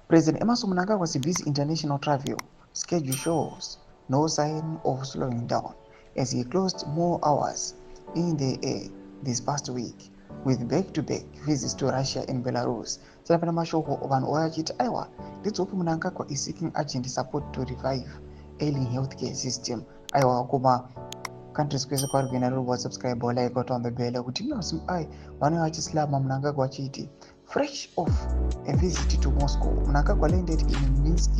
President Emmerson Mnangagwa's busy international travel schedule shows no sign of slowing down as he closed more hours in the air this past week with back-to-back visits to Russia and Belarus. Tinapana mashoko vanhu vachiti aiwa ndidzopi Mnangagwa is seeking urgent support to revive ailing healthcare system. Aiwa kuma countries kwese kwari kuenda ruri wasubscribe like on the bell kuti ai vanenge vachislama Mnangagwa achiti fresh off a visit to Moscow. Mnangagwa landed in Minsk,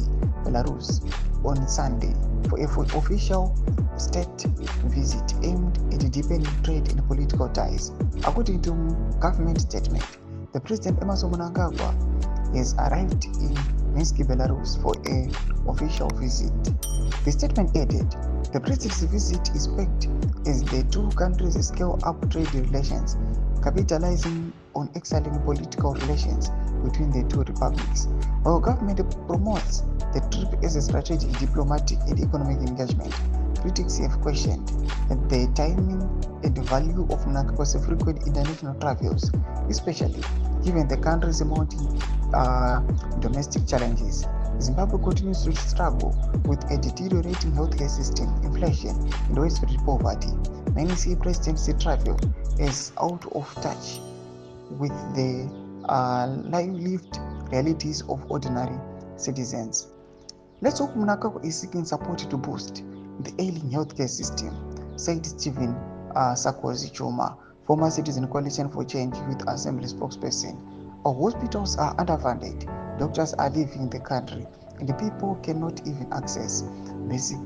Belarus on Sunday for an official state visit aimed at deepening trade and political ties. According to government statement, the President Emmerson Mnangagwa has arrived in Minsk, Belarus for an official visit. The statement added, the President's visit is packed as the two countries scale up trade relations, capitalizing on excellent political relations between the two republics. Our government promotes the trip as a strategic, diplomatic, and economic engagement. Critics have questioned the timing and the value of Mnangagwa's frequent international travels, especially given the country's mounting domestic challenges. Zimbabwe continues to struggle with a deteriorating healthcare system, inflation, and widespread poverty. Many see President's travel as out of touch with the lived realities of ordinary citizens. Let's hope Mnangagwa is seeking support to boost the ailing healthcare system, said Stephen Sarkozy Choma, former Citizen Coalition for Change Youth Assembly spokesperson. Our hospitals are underfunded, doctors are leaving the country, and the people cannot even access basic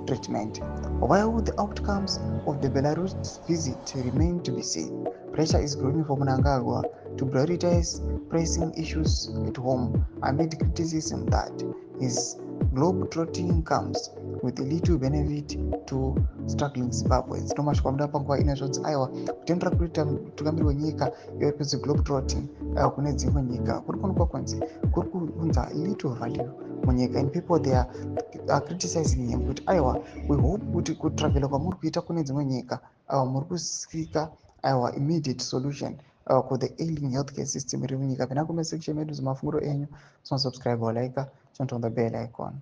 treatment. While the outcomes of the Belarus visit remain to be seen, pressure is growing for Mnangagwa to prioritize pressing issues at home amid criticism that his globe-trotting comes with little benefit to struggling Zimbabweans. Tomash kwamda panguva ine zvodzi aiwa kutendera kuita mutungamiri wenyika iyo kunzi globe-trotting kune dzimwe nyika kuri kuonekwa kunzi kuri kuunza little value munyika, and people they are criticizing him kuti aiwa we hope kuti kutravela kwamuri kuita kune dzimwe nyika muri kusika aiwa immediate solution ku the ailing healthcare system iri munyika. Pena kumessection medu zvemafunguro enyu, subscribe or like, turn on the bell icon.